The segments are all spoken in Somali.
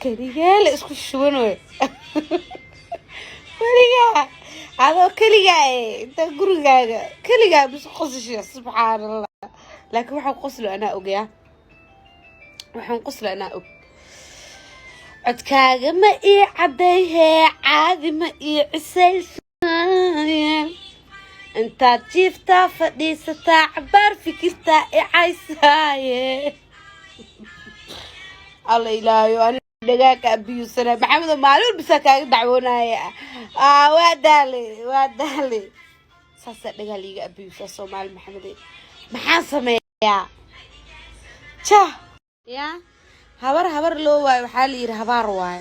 كليجال اسكو شونو كليجا هذا كليجا انت غرغاغا كليجا بس قصش سبحان الله لكن waxaan qoslo ana ogeya waxaan qoslo ana og codkaaga ma ii cadeeyay caadi ma ii cisaysan intaad jiiftaa fadhiisataa cabaar fikirtaa i caysaaye الله إلهي أنا دقاك أبي وسلام محمد معلول بس كاك دعونا وادالي ساسا دقالي أبي وسلام مال محمد محاسمة يا يا هبر لو واي وحالي هبار واي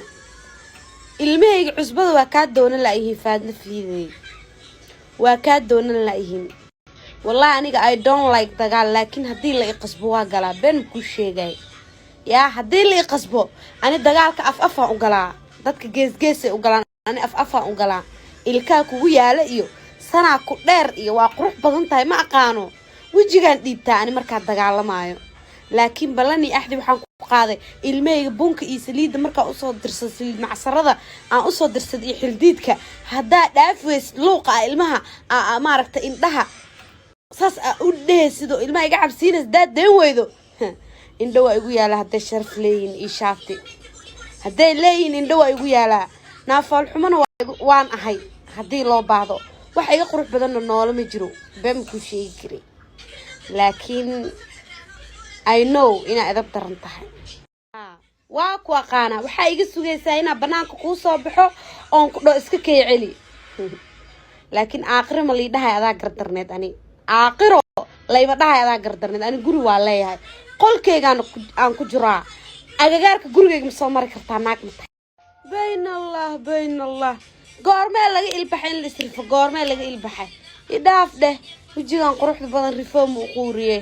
المي عصبة وكاد دون لاقيه فادنا في وكاد دون لاقيه والله أنا I don't like دقال لكن هدي اللي يقصبوها قلا بين كل شيء جاي يا هدي اللي قصبه أنا دجالك أف أنقلا دتك جيس أنقلا أنا أف أنقلا الكاك ويا لقيه سنة كدر إيه وقروح بدن تاي ما أقانو وجي كان ديبتا أنا مركز دجال معايا لكن بلاني أحد وحن قاضي المي بونك يسليد مركز أصاد درس مع سرده أنا أصاد درس يحلديدك هدا دافس لوقا المها ما ركت إنتها ساس أوديه سيدو المي قاعد سينس داد دويدو indhawa igu yaala haday sharaf leeyin ii shaafti haday leeyin indhawa igu yaala naafaal xumana waan ahay hadii loo baahdo wax iga qurux badan noolo ma jiro bam ku sheegi kari laakiin I know ina adab daran tahay waa ku aqaana waxa iga sugaysaa ina banaanka ku soo baxo oon ku dho iska kayceli laakiin aakhir ma liidahay adaa gardarneed ani aakhiro layba dhahay adaa gardarneed ani guri waa leeyahay qolkeyga aan ku jiraa agagaarka gurigeyga ma soo mari kartaa naag ma tahay bayna allah goormee laga ilbaxay in la isrifo goormee laga ilbaxay idhaaf dheh wajigan quruxda badan reform u quuriye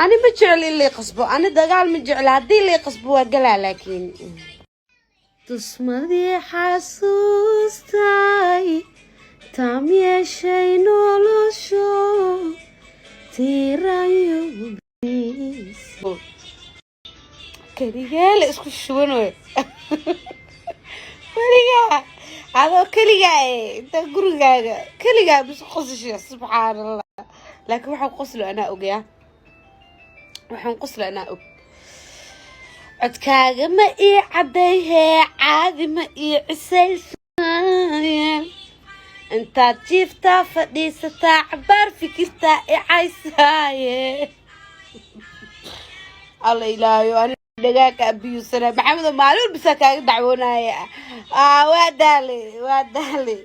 ani ma jecel in la qasbo ani dagaal ma jecel hadii la qasbo waa galaa laakiin tusmadii xasuustay taamiyeshay nolosho tirayo كليجال اسكو شونو كليجا هذا كليجا انت غرغاغا كليجا بس قصش سبحان الله لكن waxaan qoslo ana ogeya waxaan qoslo ana og codkaaga ma ii cadeeyay caadi ma ii cisaysan intaad jiiftaa fadhiisataa cabaar fikirtaa i caysaaye الله إلهي أنا دقاك أبي وسلام محمد معلول بس كاك دعونا وادالي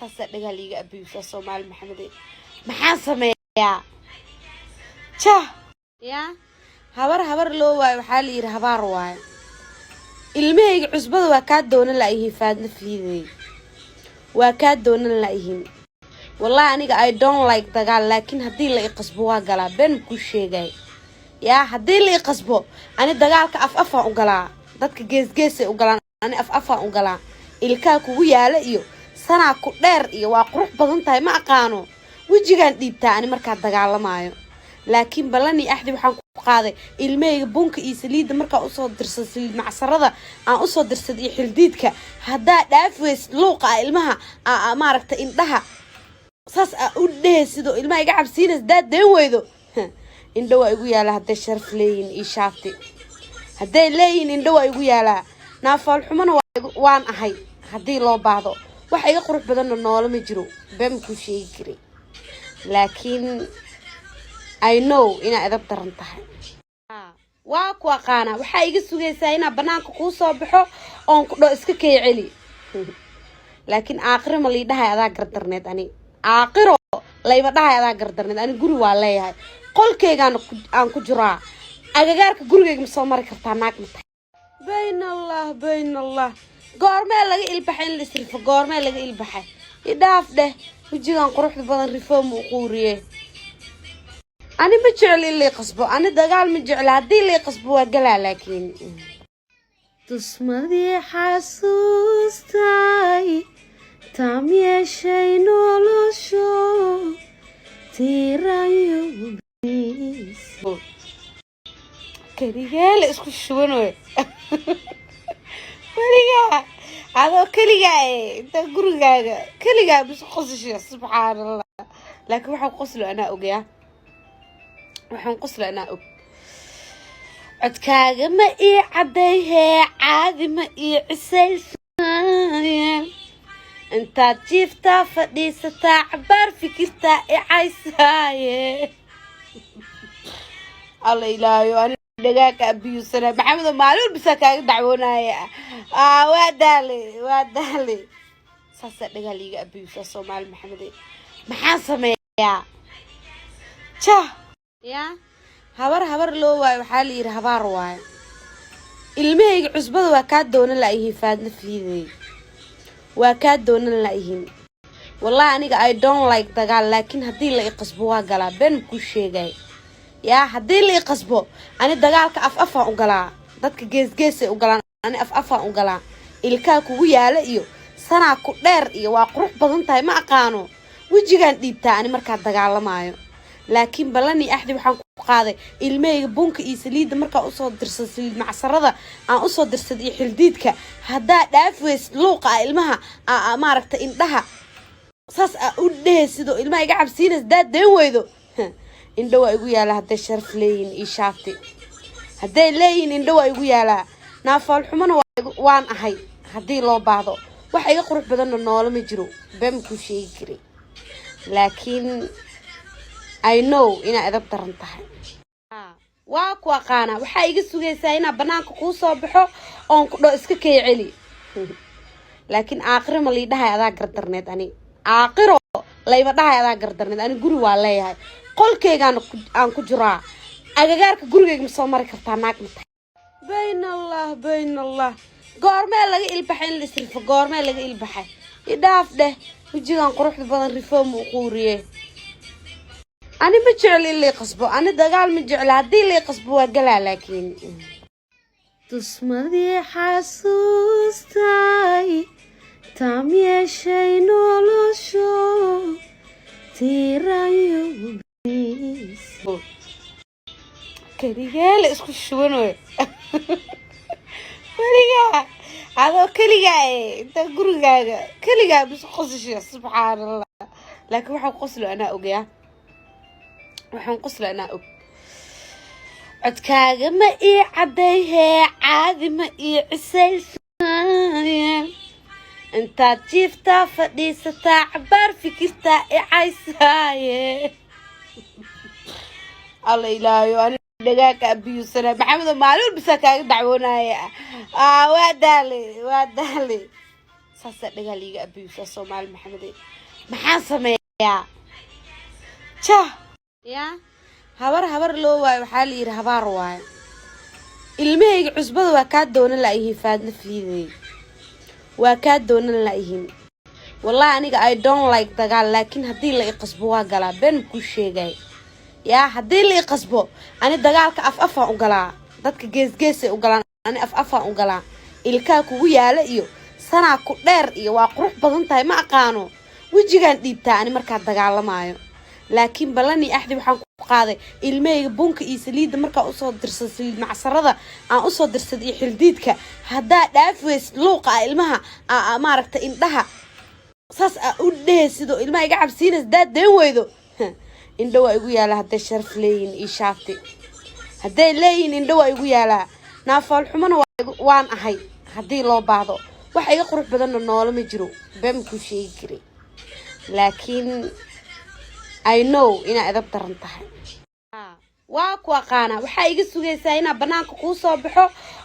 ساسا دقالي أبي وسلام مال محمد محاسمة يا هبر لو واي وحالي هبار واي المي عصبة وكاد دون لاقيه فادنا في وكاد دون لاقيه والله أنا I don't like دقال لكن هدي اللي يقصبوها قلا بين كل شيء جاي يا هدي اللي قصبه أنا دجالك أف أنقلا دتك جيس أنقلا أنا أف أنقلا الكاك ويا لقيه سنة كدر إيه وقروح بدن تاي ما أقانو وجي كان ديبتا أنا مركز دجال معايا لكن بلاني أحد وحن قاضي المي بونك يسليد مركز أصاد درس مع سرده أنا أصاد درس يحلديدك هدا دافس لوقا المها ما ركت إنتها ساس أوديه سيدو المي قاعد سينس داد دويدو indhawa igu yaala haday sharaf leeyin ii shaafti haday leeyin indhawa igu yaala naafaal xumana waan ahay hadii loo baahdo wax iga qurux badan noolo ma jiro bam ku sheegi kari laakiin I know ina adab daran tahay waa ku aqaana waxa iga sugaysaa ina banaanka ku soo baxo oon ku dho iska kayceli laakiin aakhir ma liidahay adaa gardarneed ani aakhiro layba dhahay adaa gardarneed ani guri waa leeyahay qolkeyga aan ku jiraa agagaarka gurigeyga ma soo mari kartaa naag ma tahay bayna allah goormee laga ilbaxay in la isrifo goormee laga ilbaxay idhaaf dheh wajigan quruxda badan reform u quuriye ani ma jecel in la qasbo ani dagaal ma jecel hadii la qasbo waa galaa laakiin tusmadii xasuustay taamiyeshay nolosho tirayo كليجال اسكو شونو weligaa adoo keligaa inta gurigaaga keligaa bis qosashiya subxaanallah laakiin waxaan qoslo anaa ogyaa waxaan qoslo anaa og codkaaga ma ii cadayhee caadi ma ii cisaysaaye intaad jiiftaa fadhiisataa cabaar fikirtaa icaysaaye alla ilaayo ani dhagaaka abiyuusana maxamedo maalin walbisaa kaaga dacwoonaya waa daale saasaa dhagaa liiga abiyuusaa soomaali maxamede maxaan sameeyaa jah ya habar loo waayo waxaa la yidhi habaar waayo ilmahayga cusbada waa kaa doonan laayihiin faadna fiiday waa kaa doonan laayihiin wallahi aniga I don't like dagaal laakiin haddii la iqasbo waa galaa been ku sheegay yaa haddii la iqasbo ani dagaalka afaan u galaa dadka geesgeesay u galaan ani afaan u galaa ilkaa kugu yaala iyo sanaa ku dheer iyo waa qurux badan tahay ma aqaano wejigaan dhiibtaa ani markaa dagaalamaayo laakiin balani axdi waxaan ku qaaday ilmeyga bunka iyo saliida markaa usoo dirsad saliid macsarada aan usoo dirsad iyo xildiidka haddaa dhaafweys luuqa ilmaha maaragta indhaha saas u dhehaysido ilmaha iga cabsiinays daad deen weydo indho waa igu yaalaa hadday sharaf leeyihin ii shaafti hadday leeyihin indho waa igu yaalaa naafaal xumana waan ahay haddii loo baahdo waxa iga qurux badanna noola ma jiro been kuu sheegi karay laakiin I know inaa edab daran tahay waa ku aqaana waxaa iga sugaysaa inaa banaanka kuu soo baxo oon ku dhoo iska kay celi laakiin aaqiro ma lii dhahay adaa gardarneed ani aaqiro layba dhahay adaa gardarneed ani guri waa leeyahay qolkeygaan aan ku jiraa agagaarka gurigeyga ma soo mari kartaa naag ma tahay bayn allah goormee laga ilbaxay in la isrifo goormee laga ilbaxay idhaaf dheh wejigaan quruxda badan rifoo ma u quuriye أنا ما جعل اللي قصبه أنا دجال ما جعل هدي اللي قصبه وقلا لكن تصمدي حسوستاي تامي شيء نولشو تيرايو بيس كريال اسكو شونو وليا هذا كليا انت غرغاغا كليا بس قصشي سبحان الله لكن waxaan qoslo anaa ogyaa waxaan qoslo anaa og codkaaga ma ii cadayhee caadi ma ii cisaysaaye intaad jiiftaa fadhiisataa cabaar fikirtaa icaysaaye alla ilaayo ani dhagaaka abiyuusana maxamedo maalin walbisaa kaaga dacwoonaya waa daale saasaa dhagaa liiga abiyuusaa soomaali maxamede maxaan sameeyaa jah ya habar loo waayo waxaa la yidhi habaar waayo ilmahayga cusbada waa kaa doonan laayihiin faadna fiiday waa kaa doonan laayihiin wallahi aniga I don't like dagaal laakiin haddii la iqasbo waa galaa been ku sheegay yaa haddii la iqasbo ani dagaalka afaan u galaa dadka geesgeesay u galaan ani afaan u galaa ilkaa kugu yaala iyo sanaa ku dheer iyo waa qurux badan tahay ma aqaano wejigaan dhiibtaa ani markaa dagaalamaayo laakiin balani axdi waxaan ku qaaday ilmeyga bunka iyo saliida markaa usoo dirsad saliid macsarada aan usoo dirsad iyo xildiidka haddaa dhaafweys luuqa ilmaha maaragta indhaha saas u dhehaysido ilmaha iga cabsiinays daad deen weydo indho waa igu yaalaa hadday sharaf leeyihin ii shaafti hadday leeyihin indho waa igu yaalaa naafaal xumana waan ahay haddii loo baahdo waxa iga qurux badanna noola ma jiro been kuu sheegi karay laakiin I know inaa edab daran tahay waa ku aqaana waxaa iga sugaysaa inaa banaanka kuu soo baxo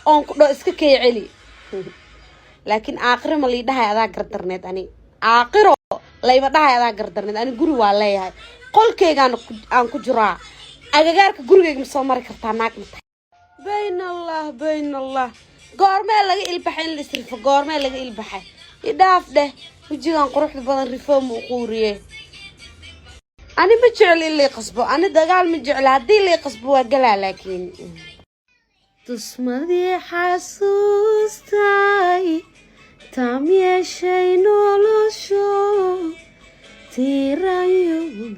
oon ku dhoo iska kay celi laakiin aaqiro ma lii dhahay adaa gardarneed ani aaqiro layba dhahay adaa gardarneed ani guri waa leeyahay qolkeygaan aan ku jiraa agagaarka gurigeyga ma soo mari kartaa naag ma tahay bayn allah goormee laga ilbaxay in la isrifo goormee laga ilbaxay idhaaf dheh wejigaan quruxda badan rifoo ma u quuriye أنا ما جعل اللي قصبه أنا دجال ما جعل هدي اللي قصبه وقلا لكن تصمدي حسوستاي تامي شيء نولشو تيرايو